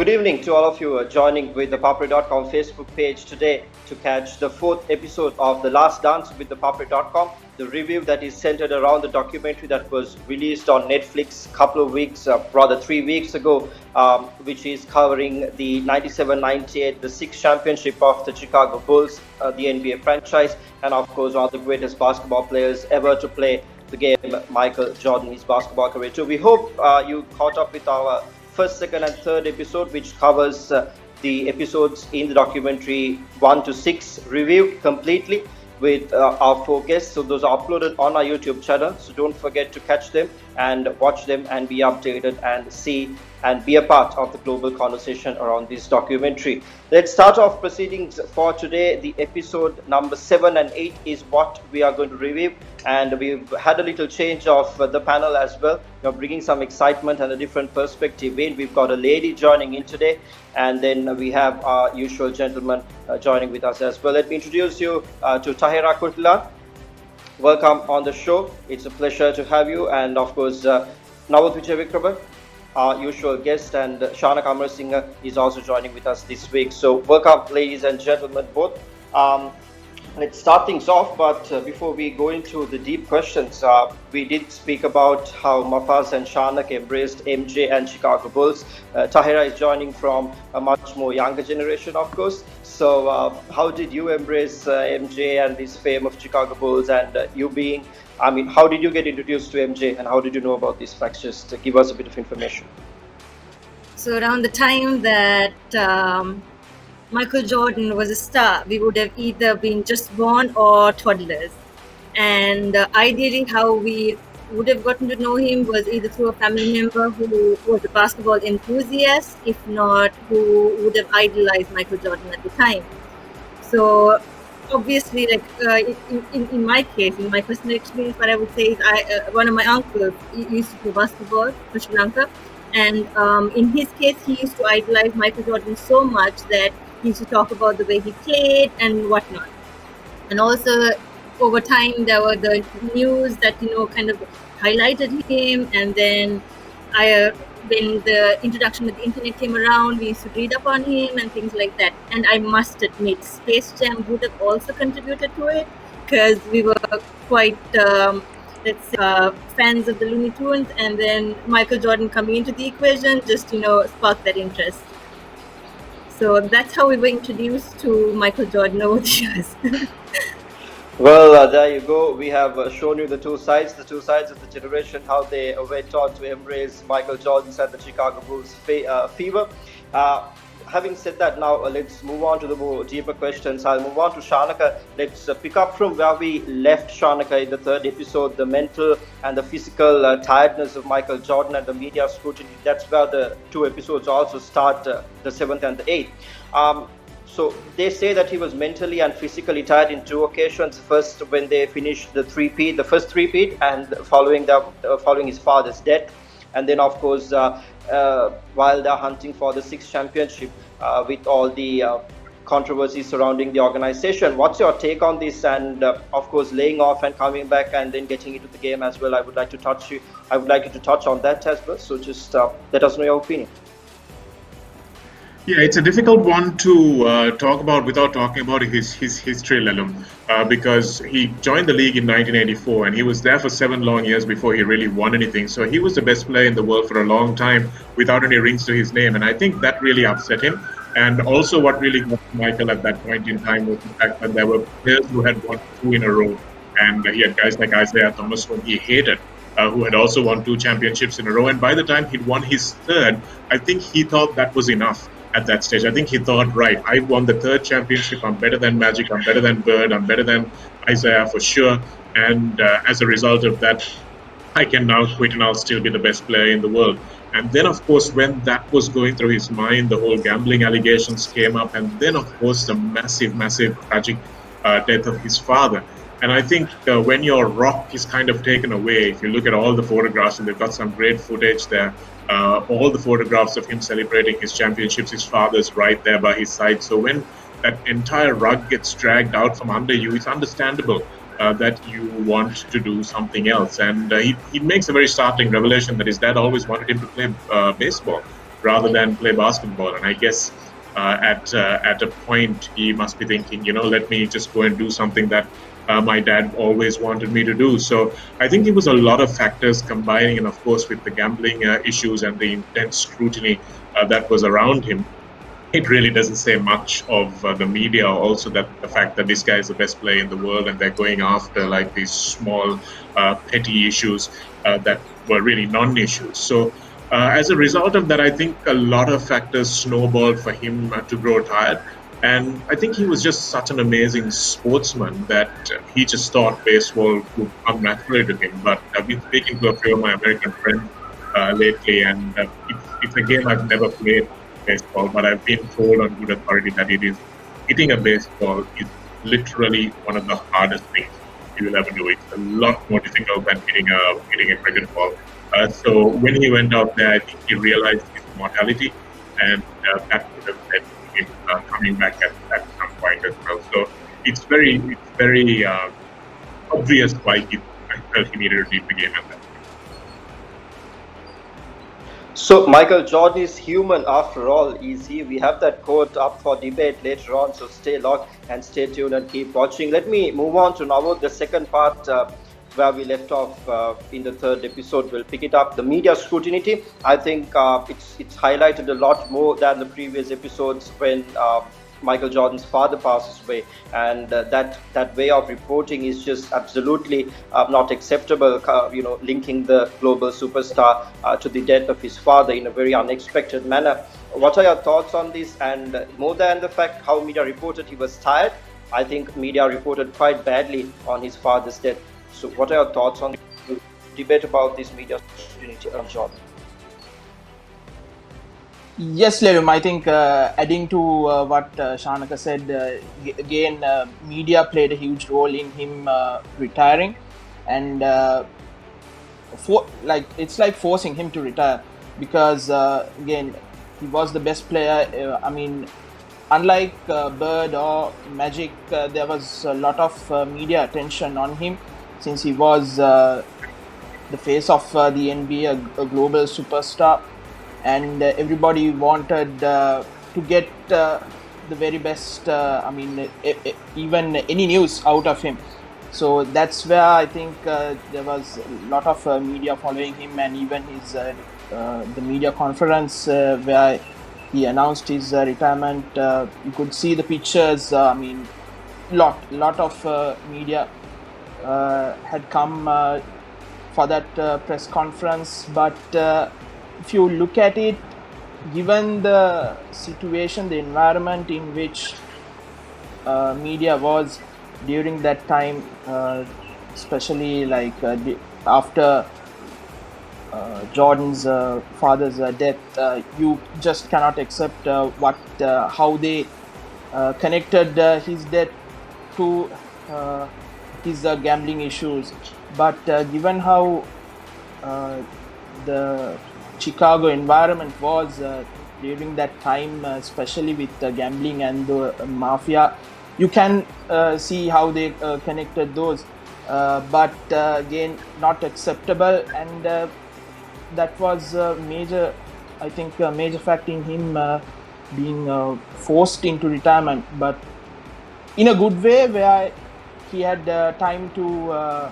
good evening to all of you joining with the ThePapare.com Facebook page today to catch the fourth episode of The Last Dance with ThePapare.com, the review that is centered around the documentary that was released on Netflix a couple of weeks, rather 3 weeks ago, which is covering the 97-98, the sixth championship of the Chicago Bulls, the NBA franchise, and of course one of the greatest basketball players ever to play the game, Michael Jordan, his basketball career too. We hope you caught up with our first, second, and third episode, which covers the episodes in the documentary 1 to 6 review completely with our 4 guests. So those are uploaded on our YouTube channel. So don't forget to catch them and watch them and be updated and see and be a part of the global conversation around this documentary. Let's start off proceedings for today. The episode number 7 and 8 is what we are going to review, and we've had a little change of the panel as well. We're bringing some excitement and a different perspective in. We've got a lady joining in today, and then we have our usual gentleman joining with us as well. Let me introduce you to Tahira Kurtila. Welcome on the show. It's a pleasure to have you, and of course Nawat Vijay, our usual guest, and Shana Kamarasinghe is also joining with us this week. So welcome, ladies and gentlemen, both. Let's start things off, but before we go into the deep questions, we did speak about how Mafaz and Shanak embraced MJ and Chicago Bulls. Tahira is joining from a much more younger generation, of course. So how did you embrace MJ and this fame of Chicago Bulls, and how did you get introduced to MJ, and how did you know about these facts? Just give us a bit of information. So around the time that Michael Jordan was a star, we would have either been just born or toddlers. And ideally, how we would have gotten to know him was either through a family member who was a basketball enthusiast, if not who would have idolized Michael Jordan at the time. So obviously, in my case, in my personal experience, what I would say is one of my uncles used to play basketball for Sri Lanka. And in his case, he used to idolize Michael Jordan so much that he used to talk about the way he played and whatnot. And also, over time, there were the news that, kind of highlighted him. And then when the introduction of the internet came around, we used to read up on him and things like that. And I must admit, Space Jam would have also contributed to it, because we were quite fans of the Looney Tunes, and then Michael Jordan coming into the equation just sparked that interest. So that's how we were introduced to Michael Jordan over the years. Well, there you go. We have shown you the two sides of the generation, how they were taught to embrace Michael Jordan's and the Chicago Bulls fever. Having said that, now let's move on to the more deeper questions. I'll move on to Shanaka. Let's pick up from where we left Shanaka in the third episode, the mental and the physical tiredness of Michael Jordan and the media scrutiny. That's where the two episodes also start, the seventh and the eighth. So they say that he was mentally and physically tired in two occasions. First, when they finished the first three-peat, and following his father's death. And then, of course, while they're hunting for the sixth championship, with all the controversies surrounding the organization. What's your take on this? And of course, laying off and coming back and then getting into the game as well. I would like you to touch on that as well. So just let us know your opinion. Yeah, it's a difficult one to talk about without talking about his history, Lelum, because he joined the league in 1984 and he was there for 7 long years before he really won anything. So he was the best player in the world for a long time without any rings to his name. And I think that really upset him. And also what really got Michael at that point in time was the fact that there were players who had won 2 in a row. And he had guys like Isaiah Thomas, whom he hated, who had also won 2 championships in a row. And by the time he'd won his third, I think he thought that was enough. At that stage, I think he thought, right, I won the 3rd championship. I'm better than Magic. I'm better than Bird. I'm better than Isaiah for sure. And as a result of that, I can now quit and I'll still be the best player in the world. And then, of course, when that was going through his mind, the whole gambling allegations came up. And then, of course, the massive tragic death of his father. And I think when your rock is kind of taken away, if you look at all the photographs, and they've got some great footage there, all the photographs of him celebrating his championships, his father's right there by his side. So when that entire rug gets dragged out from under you, it's understandable that you want to do something else. And he makes a very startling revelation that his dad always wanted him to play baseball. rather than play basketball. And I guess at a point he must be thinking, let me just go and do something that my dad always wanted me to do. So I think it was a lot of factors combining, and of course with the gambling issues and the intense scrutiny that was around him, it really doesn't say much of the media. Also, that the fact that this guy is the best player in the world, and they're going after like these small, petty issues that were really non-issues. So, as a result of that, I think a lot of factors snowballed for him to grow tired. And I think he was just such an amazing sportsman that he just thought baseball would come naturally to him. But I've been speaking to a few of my American friends lately, and it's a game I've never played, baseball, but I've been told on good authority that hitting a baseball is literally one of the hardest things you will ever do. It's a lot more difficult than hitting a cricket ball. So when he went out there, I think he realized his mortality, and that would have led to him coming back at some point as well. So it's very obvious why I felt he needed to leave the game at that. So Michael Jordan is human after all, is he? We have that quote up for debate later on, so stay locked and stay tuned and keep watching. Let me move on to now the second part where we left off in the third episode. We'll pick it up. The media scrutiny. I think it's highlighted a lot more than the previous episodes when Michael Jordan's father passes away, and that way of reporting is just absolutely not acceptable. Linking the global superstar to the death of his father in a very unexpected manner. What are your thoughts on this? And more than the fact how media reported he was tired, I think media reported quite badly on his father's death. So, what are your thoughts on the debate about this media scrutiny of Jordan? Yes, Levim, I think adding to what Shanaka said, again, media played a huge role in him retiring, and it's like forcing him to retire, because again, he was the best player. I mean, unlike Bird or Magic, there was a lot of media attention on him, since he was the face of the NBA, a global superstar. And everybody wanted to get the very best, even any news out of him. So that's where I think there was a lot of media following him, and even his the media conference where he announced his retirement. You could see the pictures. Lot of media had come for that press conference, but if you look at it, given the situation, the environment in which media was during that time, especially like after Jordan's father's death, you just cannot accept how they connected his death to his gambling issues. But given how the Chicago environment was during that time, especially with gambling and the mafia, you can see how they connected those, but again, not acceptable, and that was a major factor in him being forced into retirement, but in a good way, where he had time to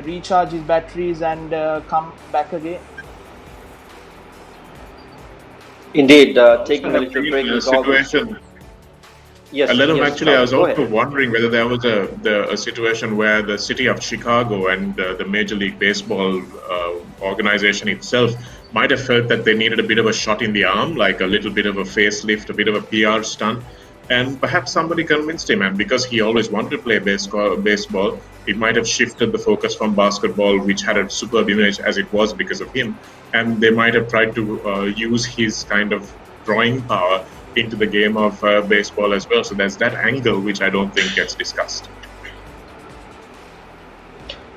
recharge his batteries and come back again. Indeed, taking a little break is situation. Yes, actually, I was go also ahead. wondering whether there was a situation where the city of Chicago and the Major League Baseball organization itself might have felt that they needed a bit of a shot in the arm, like a little bit of a facelift, a bit of a PR stunt. And perhaps somebody convinced him, and because he always wanted to play baseball, it might have shifted the focus from basketball, which had a superb image as it was because of him, and they might have tried to use his kind of drawing power into the game of baseball as well. So there's that angle which I don't think gets discussed.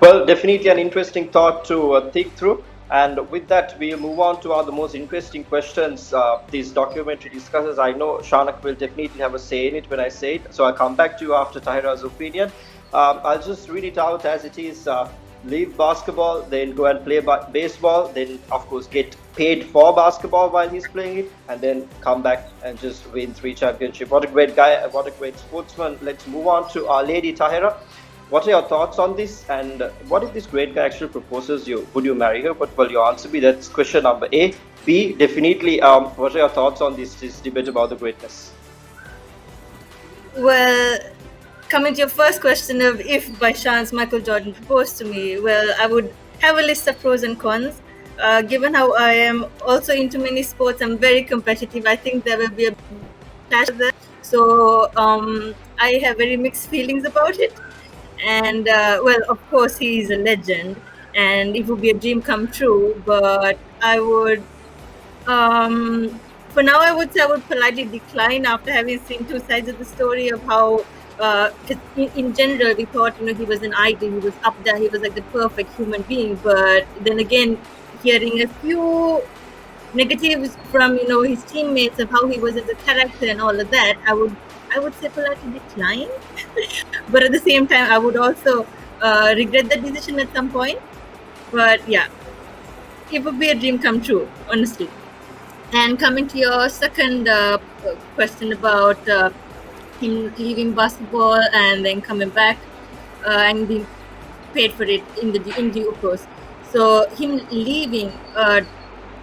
Well, definitely an interesting thought to think through. And with that, we'll move on to the most interesting questions this documentary discusses. I know Shanak will definitely have a say in it when I say it, so I'll come back to you after Tahira's opinion. I'll just read it out as it is. leave basketball, then go and play baseball, then of course get paid for basketball while he's playing it, and then come back and just win 3 championships. What a great guy, what a great sportsman. Let's move on to our lady Tahira. What are your thoughts on this? And what if this great guy actually proposes you? Would you marry her? What will your answer be? That's question number A. B, definitely, what are your thoughts on this debate about the greatness? Well, coming to your first question of if by chance Michael Jordan proposed to me, well, I would have a list of pros and cons. Given how I am also into many sports, I'm very competitive. I think there will be a clash there. So I have very mixed feelings about it. And well, of course, he is a legend, and it would be a dream come true. But I would, for now, I would say I would politely decline after having seen two sides of the story of how. 'Cause in general, we thought he was an idol. He was up there. He was like the perfect human being. But then again, hearing a few negatives from his teammates of how he was as a character and all of that, I would say politely decline. But at the same time, I would also regret that decision at some point. But yeah, it would be a dream come true, honestly. And coming to your second question about him leaving basketball and then coming back and being paid for it in due course. So him leaving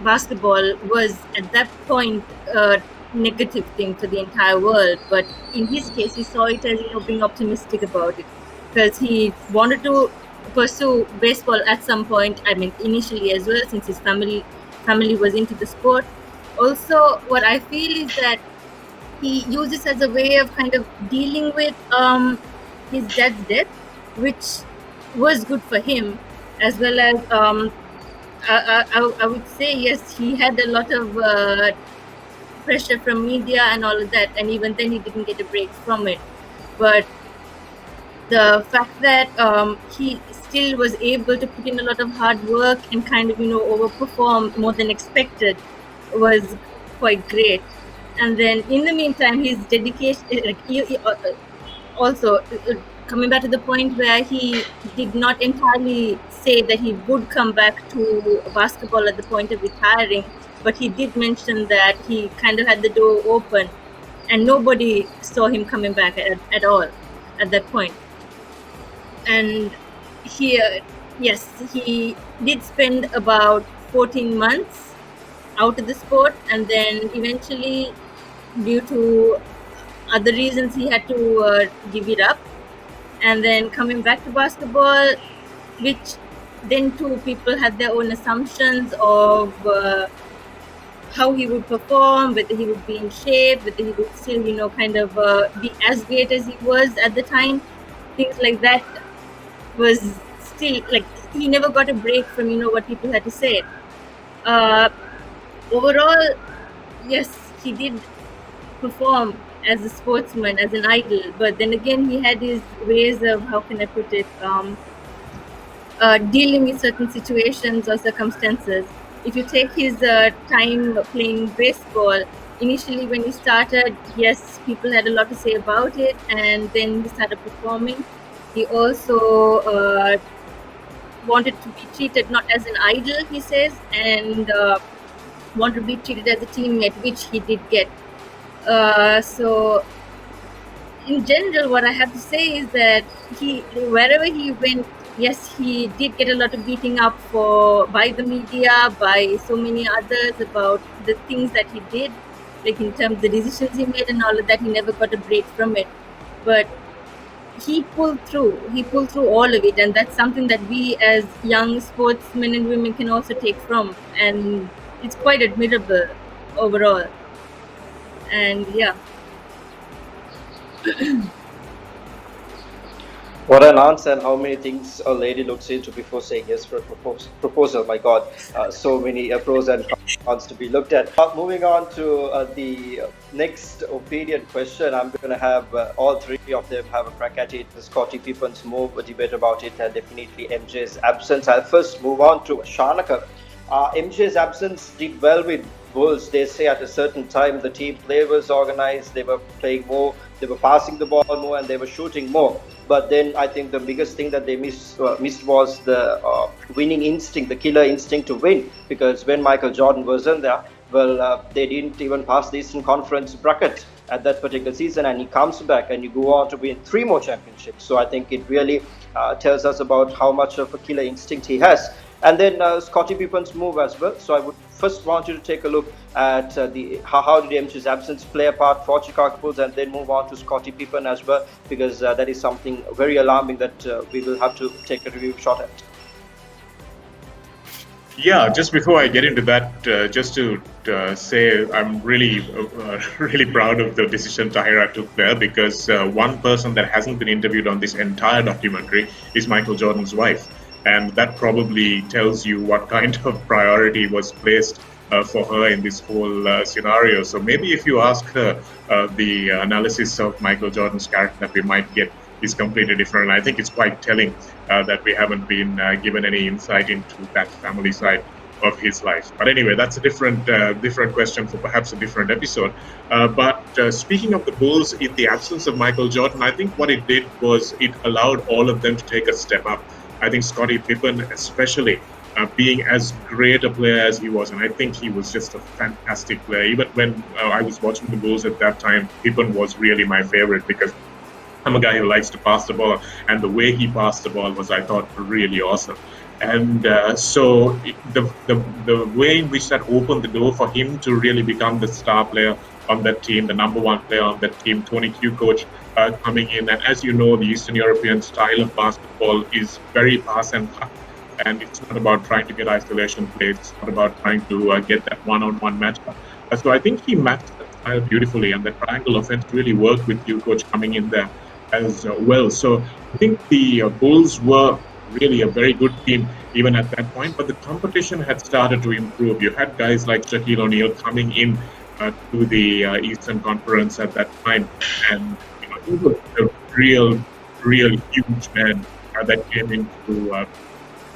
basketball was at that point a negative thing for the entire world. But in his case, he saw it as being optimistic about it, because he wanted to pursue baseball at some point. I mean, initially as well, since his family was into the sport. Also, what I feel is that he used this as a way of kind of dealing with his dad's death, which was good for him, as well as I would say yes, he had a lot of pressure from media and all of that, and even then he didn't get a break from it. But the fact that he still was able to put in a lot of hard work and kind of overperform more than expected was quite great. And then in the meantime, his dedication, also coming back to the point where he did not entirely say that he would come back to basketball at the point of retiring, but he did mention that he kind of had the door open and nobody saw him coming back at all at that point. And yes, he did spend about 14 months out of the sport, and then eventually, due to other reasons, he had to give it up, and then coming back to basketball, which then too people had their own assumptions of how he would perform, whether he would be in shape, whether he would still kind of be as great as he was at the time. Things like that was still like he never got a break from what people had to say. Overall, yes, he did perform as a sportsman, as an idol, but then again, he had his ways of, how can I put it, dealing with certain situations or circumstances. If you take his time playing baseball, initially when he started, yes, people had a lot to say about it, and then he started performing. He also wanted to be treated not as an idol, he says, and wanted to be treated as a teammate, which he did get. So in general, what I have to say is that wherever he went, yes, he did get a lot of beating up by the media, by so many others about the things that he did, like in terms of the decisions he made and all of that. He never got a break from it, but he pulled through. He pulled through all of it, and that's something that we as young sportsmen and women can also take from, and it's quite admirable overall. And yeah. What an answer, and how many things a lady looks into before saying yes for a proposal. My God, so many pros and cons to be looked at. Moving on to the next opinion question, I'm going to have all three of them have a crack at it. Scotty Pippen's move, a debate about it, and definitely MJ's absence. I'll first move on to Shanaka. MJ's absence did well with Bulls. They say at a certain time the team play was organized, they were playing more, they were passing the ball more, and they were shooting more. But then I think the biggest thing that they missed was the winning instinct, the killer instinct to win. Because when Michael Jordan wasn't there, well, they didn't even pass the Eastern Conference bracket at that particular season, and he comes back and you go on to win 3 more championships. So I think it really tells us about how much of a killer instinct he has. And then Scottie Pippen's move as well. So I would first want you to take a look at how did MJ's absence play a part for Chicago Bulls, and then move on to Scottie Pippen as well, because that is something very alarming that we will have to take a review shot at. Yeah, just before I get into that, just to say I'm really, really proud of the decision Tahira took there, because one person that hasn't been interviewed on this entire documentary is Michael Jordan's wife. And that probably tells you what kind of priority was placed for her in this whole scenario. So maybe if you ask her, the analysis of Michael Jordan's character that we might get is completely different. And I think it's quite telling that we haven't been given any insight into that family side of his life. But anyway, that's a different question for perhaps a different episode. But speaking of the Bulls, in the absence of Michael Jordan, I think what it did was it allowed all of them to take a step up. I think Scottie Pippen, especially, being as great a player as he was, and I think he was just a fantastic player. Even when I was watching the Bulls at that time, Pippen was really my favorite, because I'm a guy who likes to pass the ball, and the way he passed the ball was, I thought, really awesome. And so the way in which that opened the door for him to really become the star player on that team, the number one player on that team, Tony Kukoc coming in. And as you know, the Eastern European style of basketball is very pass and cut. And it's not about trying to get isolation plays. It's not about trying to get that one-on-one matchup. So I think he matched that style beautifully, and the triangle offense really worked with Kukoc coming in there as well. So I think the Bulls were really a very good team even at that point, but the competition had started to improve. You had guys like Shaquille O'Neal coming in to the Eastern Conference at that time, and he was a real huge man that came into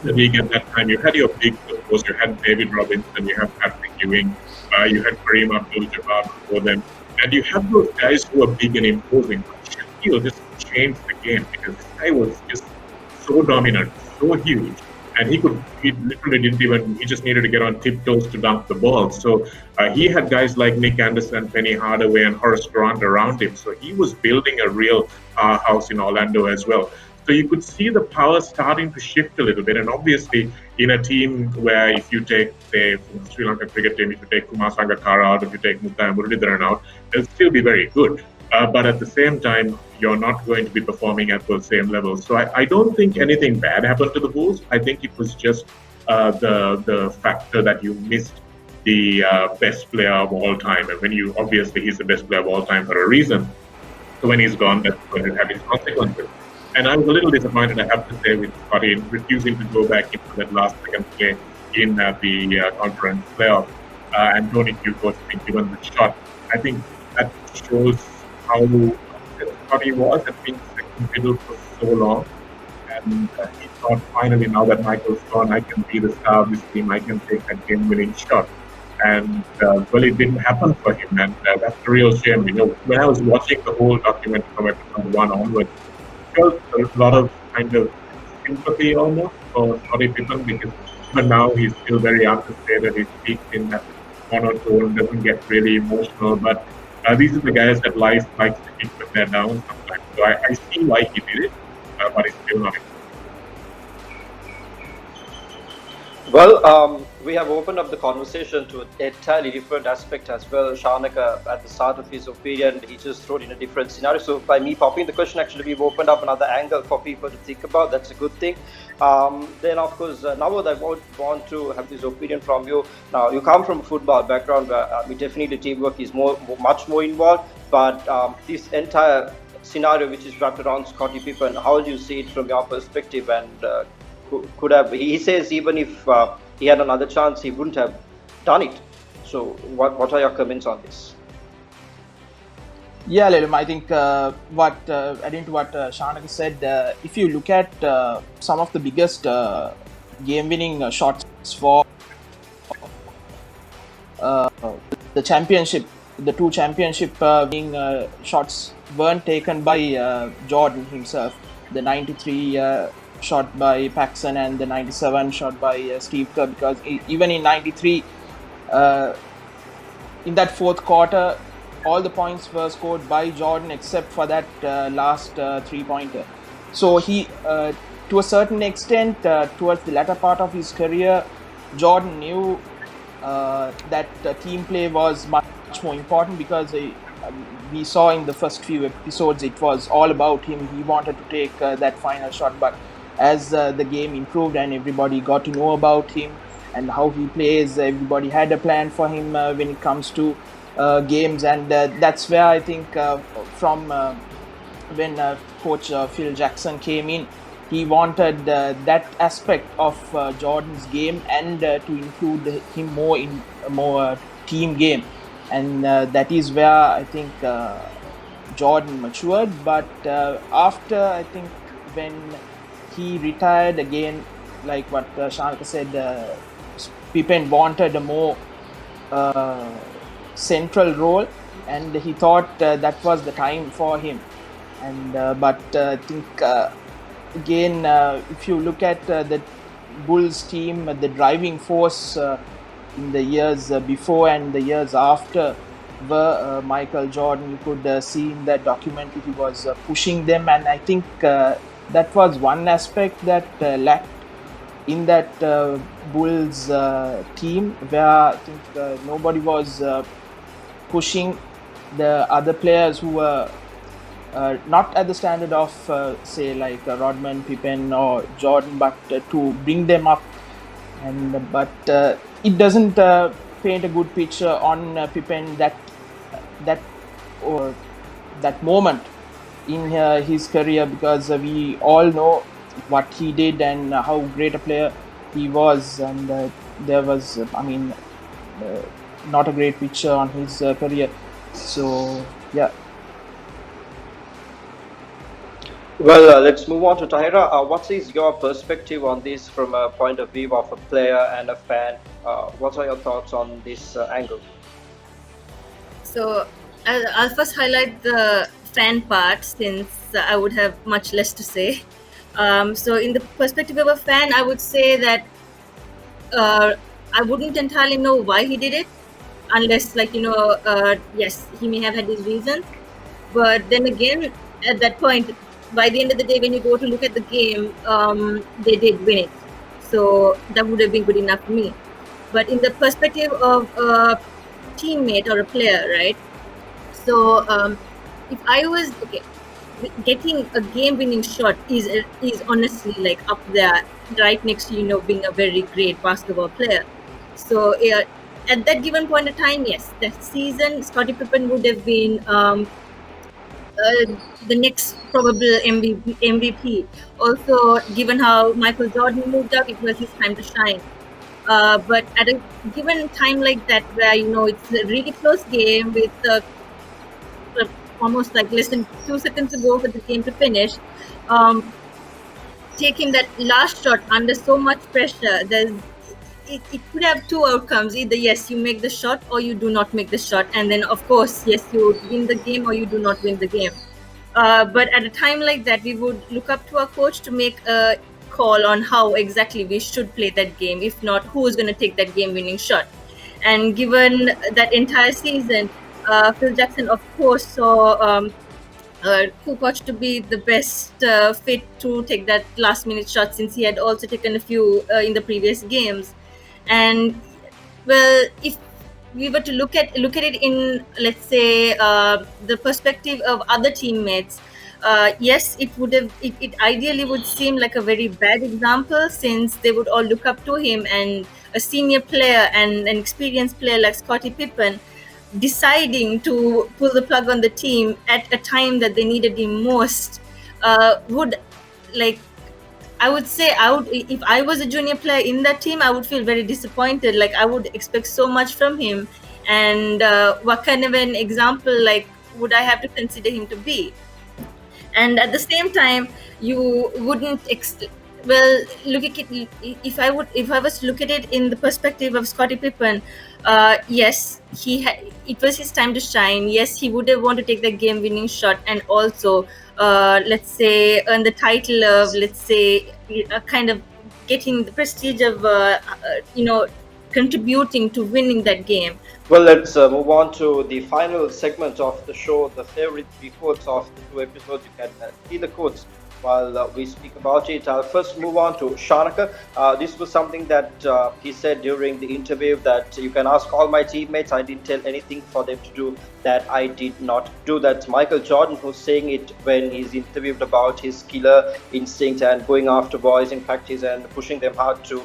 the league at that time. You had your big, of course, you had David Robinson, you had Patrick Ewing, you had Kareem Abdul-Jabbar before them, and you had those guys who were big and imposing. But Shaquille just changed the game, because this guy was just so dominant, so huge, and he literally didn't even, he just needed to get on tiptoes to dunk the ball. So he had guys like Nick Anderson, Penny Hardaway, and Horace Grant around him. So he was building a real house in Orlando as well. So you could see the power starting to shift a little bit. And obviously, in a team where if you take, say, from the Sri Lankan cricket team, if you take Kumar Sangakkara out, if you take Muttiah Muralidharan out, they'll still be very good. But at the same time, you're not going to be performing at those same levels. So I don't think anything bad happened to the Bulls. I think it was just the factor that you missed the best player of all time. And when you, obviously, he's the best player of all time for a reason. So when he's gone, that's going to have its consequences. And I was a little disappointed, I have to say, with Scottie refusing to go back into that last second play in the conference playoff. And Tony Kukoc being given the shot. I think that shows how Scottie was at being second fiddle for so long. And he thought, finally, now that Michael's gone, I can be the star of this team. I can take that game-winning shot. And, well, it didn't happen for him. And that's a real shame. When I was watching the whole documentary from episode 1 onwards, felt a lot of kind of sympathy almost for Scottie Pippen, because even now he's still very understated. He speaks in that monotone, doesn't get really emotional. But these are the guys that life likes to keep when they're down sometimes. So I see why he did it, but it's still not. Well, we have opened up the conversation to an entirely different aspect as well. Shanaka, at the start of his opinion, he just wrote in a different scenario. So by me popping the question, actually, we've opened up another angle for people to think about. That's a good thing. Then, of course, Nawad, I would want to have this opinion from you. Now, you come from a football background where definitely teamwork is much more involved. But this entire scenario, which is wrapped around Scottie Pippen, how do you see it from your perspective? And could have, he says, even if he had another chance, he wouldn't have done it. So what are your comments on this? Yeah, Lelim, I think adding to what Shanaka said, if you look at some of the biggest game-winning shots for the championship, the two championship winning shots weren't taken by Jordan himself. the 93 shot by Paxson and the 97 shot by Steve Kerr, because even in 93, in that fourth quarter, all the points were scored by Jordan except for that last three-pointer. So he, to a certain extent, towards the latter part of his career, Jordan knew that team play was much more important, because we saw in the first few episodes it was all about him. He wanted to take that final shot, but as the game improved and everybody got to know about him and how he plays, everybody had a plan for him when it comes to games, and that's where I think from when coach Phil Jackson came in, he wanted that aspect of Jordan's game and to include him more in a more team game, and that is where I think Jordan matured. But after, I think, when he retired again, like what Shanka said, Pippen wanted a more central role, and he thought that was the time for him. And but I think again, if you look at the Bulls team, the driving force in the years before and the years after were Michael Jordan. You could see in that documentary he was pushing them, and I think that was one aspect that lacked in that Bulls team, where I think nobody was pushing the other players who were not at the standard of say like Rodman, Pippen or Jordan, but to bring them up. And but it doesn't paint a good picture on Pippen that that moment in his career, because we all know what he did and how great a player he was, and there was not a great picture on his career. So yeah. Well, let's move on to Tahira. What is your perspective on this from a point of view of a player and a fan? What are your thoughts on this angle? So I'll first highlight the fan part, since I would have much less to say. So in the perspective of a fan, I would say that I wouldn't entirely know why he did it, unless yes, he may have had his reasons. But then again, at that point, by the end of the day, when you go to look at the game, they did win it. So that would have been good enough for me. But in the perspective of a teammate or a player, right? So if I was getting a game-winning shot is honestly like up there, right next to being a very great basketball player. So at that given point of time, yes, that season Scottie Pippen would have been the next probable MVP. Also, given how Michael Jordan moved up, it was his time to shine. But at a given time like that, where it's a really close game with almost like less than 2 seconds to go for the game to finish, taking that last shot under so much pressure, it could have two outcomes. Either yes, you make the shot, or you do not make the shot, and then of course yes, you win the game or you do not win the game. But at a time like that, we would look up to our coach to make a call on how exactly we should play that game. If not, who is going to take that game-winning shot? And given that entire season, Phil Jackson, of course, saw Kukoc to be the best fit to take that last-minute shot, since he had also taken a few in the previous games. And well, if we were to look at it in, let's say, the perspective of other teammates, yes, it ideally would seem like a very bad example, since they would all look up to him, and a senior player and an experienced player like Scottie Pippen deciding to pull the plug on the team at a time that they needed him most would, like, I would say, if I was a junior player in that team, I would feel very disappointed. Like, I would expect so much from him, and what kind of an example would I have to consider him to be? And at the same time, you wouldn't Well, look at it, if I was to look at it in the perspective of Scottie Pippen, yes, it was his time to shine. Yes, he would have wanted to take the game-winning shot, and also, let's say, earn the title of, let's say, kind of getting the prestige of, contributing to winning that game. Well, let's move on to the final segment of the show, the favorite three quotes of the two episodes. You can see the quotes while we speak about it. I'll first move on to Shanaka. This was something that he said during the interview, that you can ask all my teammates. I didn't tell anything for them to do that I did not do. That's Michael Jordan who's saying it when he's interviewed about his killer instinct and going after boys in practice and pushing them hard to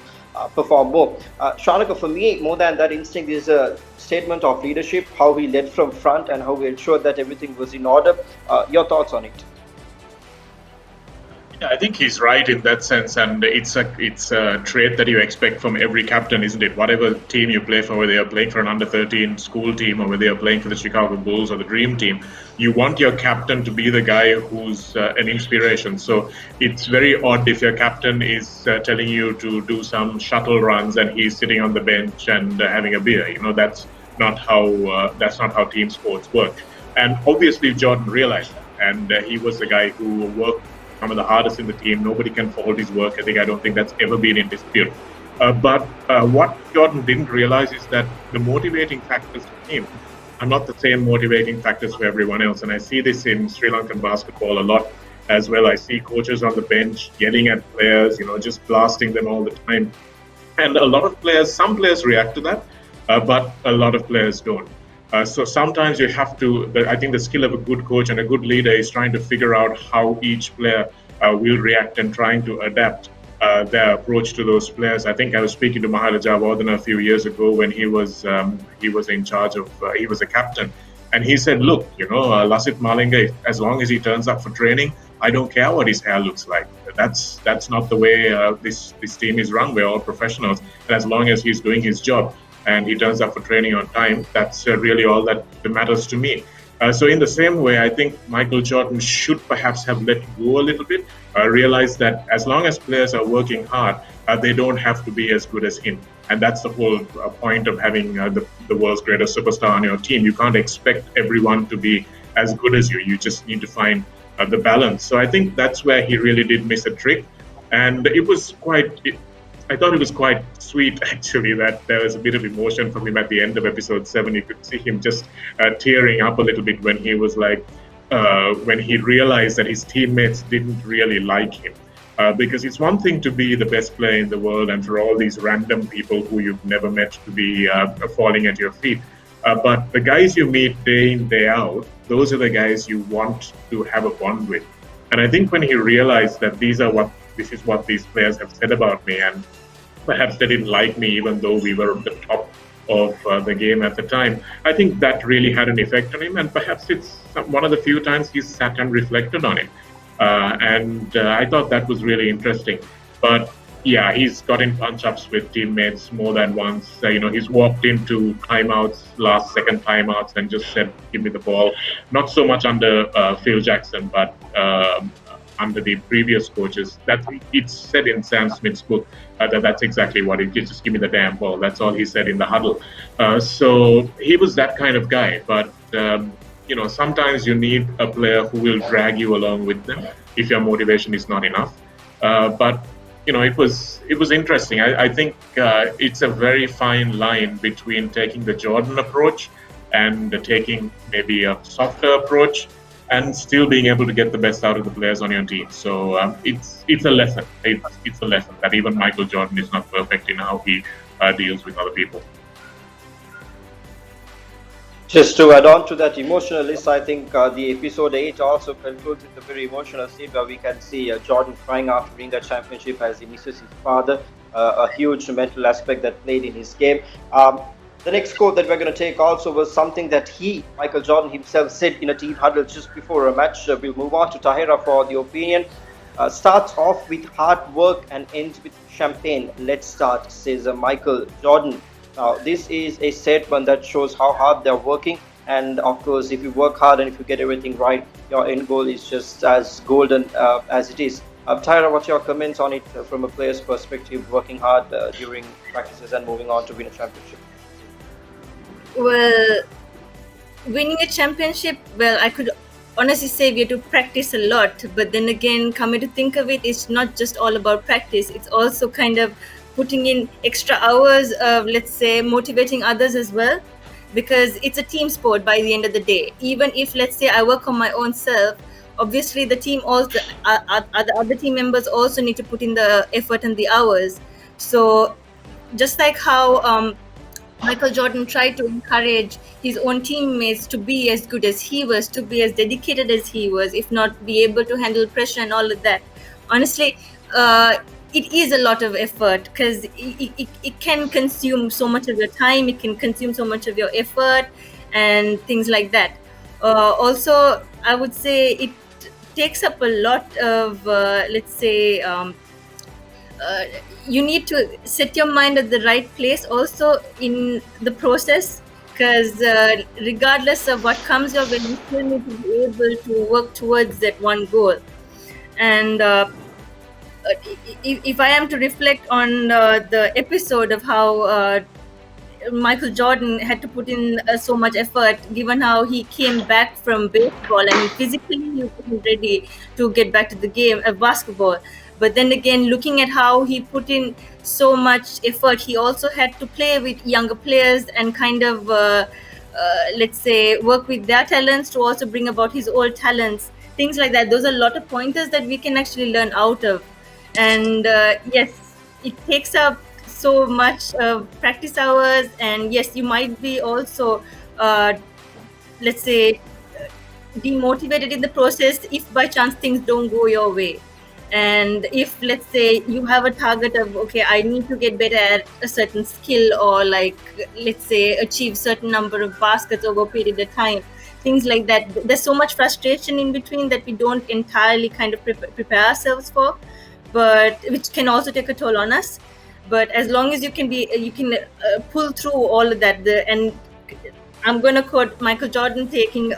perform more. Shanaka, for me, more than that instinct, is a statement of leadership, how he led from front and how he ensured that everything was in order. Your thoughts on it? Yeah, I think he's right in that sense, and it's a trait that you expect from every captain, isn't it? Whatever team you play for, whether you're playing for an under-13 school team or whether you're playing for the Chicago Bulls or the Dream Team, you want your captain to be the guy who's an inspiration. So it's very odd if your captain is telling you to do some shuttle runs and he's sitting on the bench and having a beer. That's not how team sports work. And obviously Jordan realized that, and he was the guy who worked some of the hardest in the team. Nobody can fault his work ethic. I don't think that's ever been in dispute. But what Jordan didn't realize is that the motivating factors for him are not the same motivating factors for everyone else. And I see this in Sri Lankan basketball a lot as well. I see coaches on the bench yelling at players, just blasting them all the time. And a lot of players, some players react to that, but a lot of players don't. So sometimes you have to, I think the skill of a good coach and a good leader is trying to figure out how each player will react and trying to adapt their approach to those players. I think I was speaking to Maharaja Vardhan a few years ago when he was in charge of, he was a captain. And he said, look, Lasit Malinga, as long as he turns up for training, I don't care what his hair looks like. That's not the way this team is run. We're all professionals. And as long as he's doing his job, and he turns up for training on time, that's really all that matters to me. So in the same way, I think Michael Jordan should perhaps have let go a little bit, realize that as long as players are working hard, they don't have to be as good as him. And that's the whole point of having the world's greatest superstar on your team. You can't expect everyone to be as good as you. You just need to find the balance. So I think that's where he really did miss a trick. And I thought it was quite sweet, actually, that there was a bit of emotion from him at the end of episode 7. You could see him just tearing up a little bit when he was like, when he realized that his teammates didn't really like him. Because it's one thing to be the best player in the world and for all these random people who you've never met to be falling at your feet. But the guys you meet day in, day out, those are the guys you want to have a bond with. And I think when he realized that this is what these players have said about me, and perhaps they didn't like me even though we were at the top of the game at the time, I think that really had an effect on him, and perhaps it's one of the few times he's sat and reflected on it. And I thought that was really interesting. But yeah, he's got in punch-ups with teammates more than once. He's walked into timeouts, last second timeouts, and just said, give me the ball. Not so much under Phil Jackson, but under the previous coaches. It's said in Sam Smith's book that's exactly what it is. Just give me the damn ball. That's all he said in the huddle. So he was that kind of guy. But sometimes you need a player who will drag you along with them if your motivation is not enough. But it was interesting. I think it's a very fine line between taking the Jordan approach and taking maybe a softer approach, and still being able to get the best out of the players on your team. So it's a lesson. It's a lesson that even Michael Jordan is not perfect in how he deals with other people. Just to add on to that emotional list, I think the episode 8 also concludes with a very emotional scene where we can see Jordan crying after winning the championship as he misses his father, a huge mental aspect that played in his game. The next quote that we're going to take also was something that Michael Jordan himself, said in a team huddle just before a match. We'll move on to Tahira for the opinion. Starts off with hard work and ends with champagne. Let's start, says Michael Jordan. Now, this is a statement that shows how hard they're working. And of course, if you work hard and if you get everything right, your end goal is just as golden as it is. Tyra, what's your comments on it from a player's perspective, working hard during practices and moving on to win a championship? Well, winning a championship, well, I could honestly say we have to practice a lot. But then again, coming to think of it, it's not just all about practice. It's also kind of putting in extra hours of, let's say, motivating others as well. Because it's a team sport by the end of the day. Even if, let's say, I work on my own self, obviously the team also, the other team members also need to put in the effort and the hours. So just like how Michael Jordan tried to encourage his own teammates to be as good as he was, to be as dedicated as he was, if not be able to handle pressure and all of that. Honestly, it is a lot of effort because it can consume so much of your time, it can consume so much of your effort, and things like that. Also, I would say it takes up a lot of, let's say, uh, you need to set your mind at the right place also in the process, because regardless of what comes your way, you still need to be able to work towards that one goal. And if I am to reflect on the episode of how Michael Jordan had to put in so much effort, given how he came back from baseball. I mean, physically he wasn't ready to get back to the game of basketball. But then again, looking at how he put in so much effort, he also had to play with younger players and kind of, let's say, work with their talents to also bring about his old talents. Things like that. Those are a lot of pointers that we can actually learn out of. And yes, it takes up so much practice hours, and yes, you might be also let's say demotivated in the process if by chance things don't go your way. And if, let's say, you have a target of, okay, I need to get better at a certain skill, or like, let's say, achieve certain number of baskets over a period of time, things like that, there's so much frustration in between that we don't entirely kind of prepare ourselves for, but which can also take a toll on us. But as long as you can pull through all of that, and I'm going to quote Michael Jordan, taking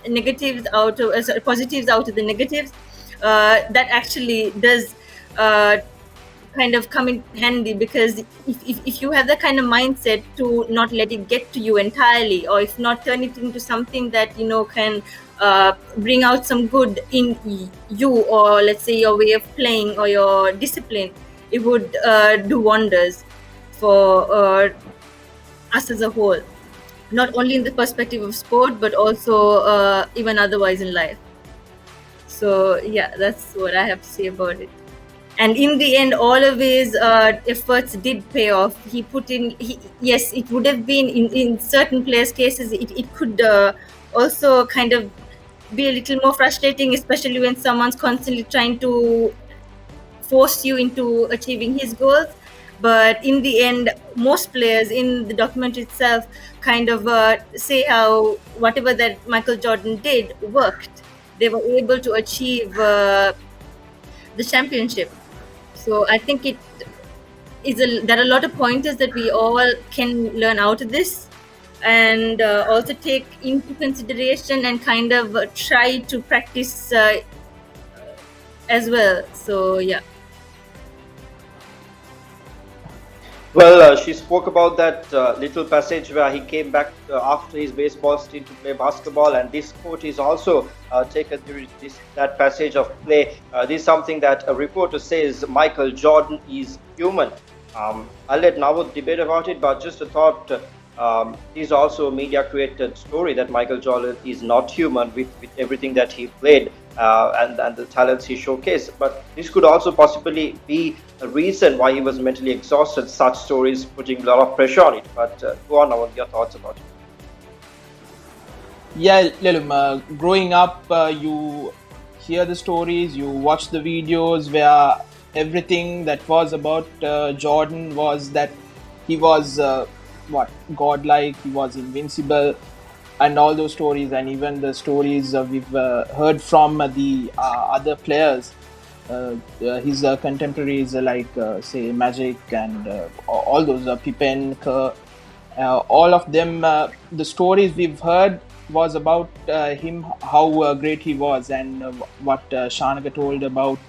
negatives out of positives out of the negatives. That actually does kind of come in handy, because if you have the kind of mindset to not let it get to you entirely, or if not turn it into something that can bring out some good in you, or let's say your way of playing or your discipline, it would do wonders for us as a whole, not only in the perspective of sport but also even otherwise in life. So yeah, that's what I have to say about it. And in the end, all of his efforts did pay off. He put in, yes, it would have been in certain players' cases, it could also kind of be a little more frustrating, especially when someone's constantly trying to force you into achieving his goals. But in the end, most players in the documentary itself kind of say how whatever that Michael Jordan did worked. They were able to achieve the championship. So I think it there are a lot of pointers that we all can learn out of this, and also take into consideration and kind of try to practice as well. So yeah. Well, she spoke about that little passage where he came back after his baseball stint to play basketball, and this quote is also taken during that passage of play. This is something that a reporter says Michael Jordan is human. I'll let Nawad debate about it, but just a thought. This is also a media-created story that Michael Jordan is not human with everything that he played and the talents he showcased. But this could also possibly be a reason why he was mentally exhausted. Such stories putting a lot of pressure on it. But go on, Nawad, your thoughts about it. Yeah, Lilum, growing up, you hear the stories, you watch the videos where everything that was about Jordan was that he was godlike, he was invincible, and all those stories, and even the stories we've heard from the other players, his contemporaries like say Magic and all those Pippen, Kerr, all of them. The stories we've heard was about him, how great he was, and what Shanaka told about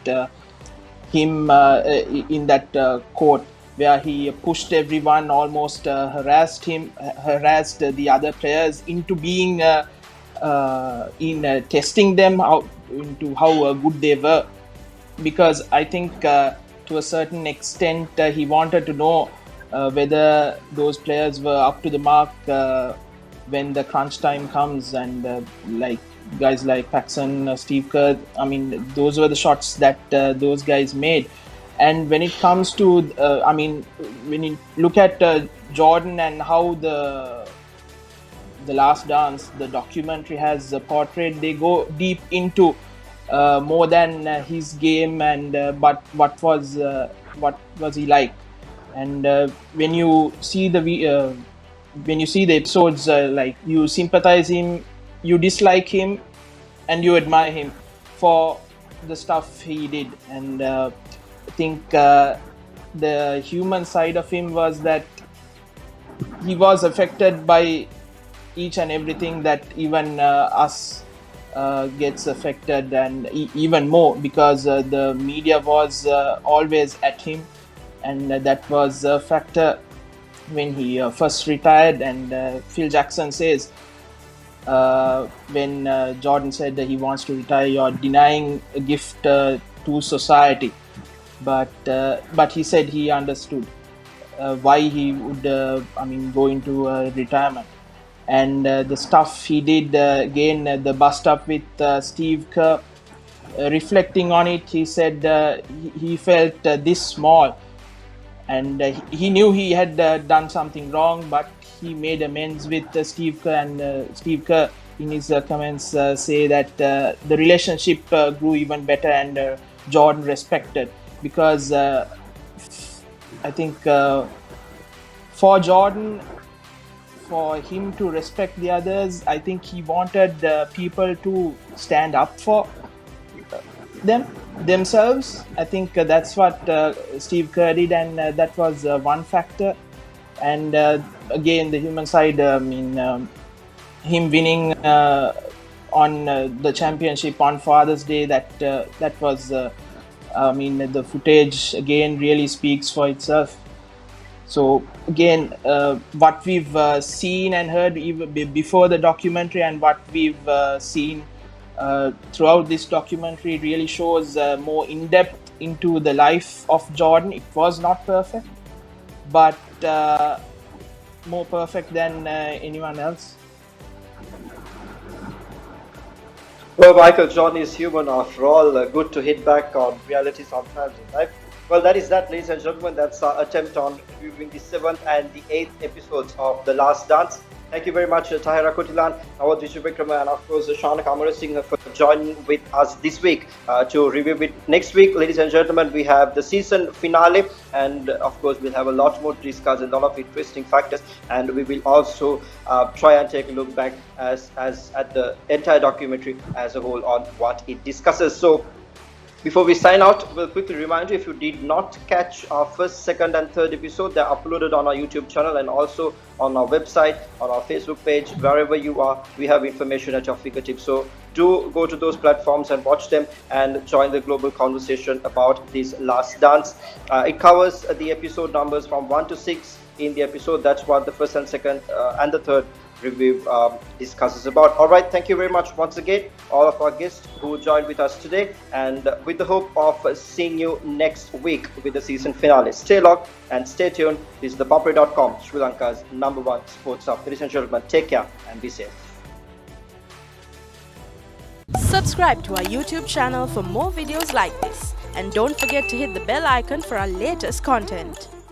him in that court where he pushed everyone, almost harassed the other players into being in testing them out into how good they were, because I think to a certain extent he wanted to know whether those players were up to the mark when the crunch time comes, and like guys like Paxson, Steve Kerr, I mean, those were the shots that those guys made. And when it comes to I mean, when you look at Jordan and how the Last Dance, the documentary has portrayed, they go deep into more than his game, and but what was he like. And when you see the episodes, like, you sympathize him, you dislike him, and you admire him for the stuff he did. And I think the human side of him was that he was affected by each and everything that even us gets affected, and even more, because the media was always at him, and that was a factor when he first retired. And Phil Jackson says, when Jordan said that he wants to retire, you're denying a gift to society. But he said he understood why he would go into retirement. And the stuff he did, again, the bust up with Steve Kerr, reflecting on it, he said he felt this small, and he knew he had done something wrong, but he made amends with Steve Kerr. And Steve Kerr, in his comments, say that the relationship grew even better, and Jordan respected, because I think for Jordan, for him to respect the others, I think he wanted people to stand up for themselves. I think that's what Steve Kerr did, and that was one factor. And again, the human side, him winning on the championship on Father's Day, that was the footage again really speaks for itself. So again, what we've seen and heard even before the documentary, and what we've seen throughout this documentary, really shows more in depth into the life of Jordan. It was not perfect, but more perfect than anyone else. Well, Michael, Jordan is human after all. Good to hit back on reality sometimes in life. Well, that is that, ladies and gentlemen. That's our attempt on reviewing the 7th and the 8th episodes of The Last Dance. Thank you very much, Tahira Kutilan, Awad Vikrama, and of course, Shanak Amarasinghe for joining with us this week to review it. Next week, ladies and gentlemen, we have the season finale, and of course, we'll have a lot more to discuss and a lot of interesting factors. And we will also try and take a look back as at the entire documentary as a whole on what it discusses. So, before we sign out, we'll quickly remind you, if you did not catch our first, second, and third episode, they're uploaded on our YouTube channel and also on our website, on our Facebook page. Wherever you are, we have information at your fingertips. So do go to those platforms and watch them and join the global conversation about this Last Dance. It covers the episode numbers from 1 to 6 in the episode. That's what the first and second and the third review discusses about. All right, thank you very much once again, all of our guests who joined with us today, and with the hope of seeing you next week with the season finale. Stay locked and stay tuned. This is ThePapare.com, Sri Lanka's #1 sports hub. Ladies and gentlemen, take care and be safe. Subscribe to our YouTube channel for more videos like this, and don't forget to hit the bell icon for our latest content.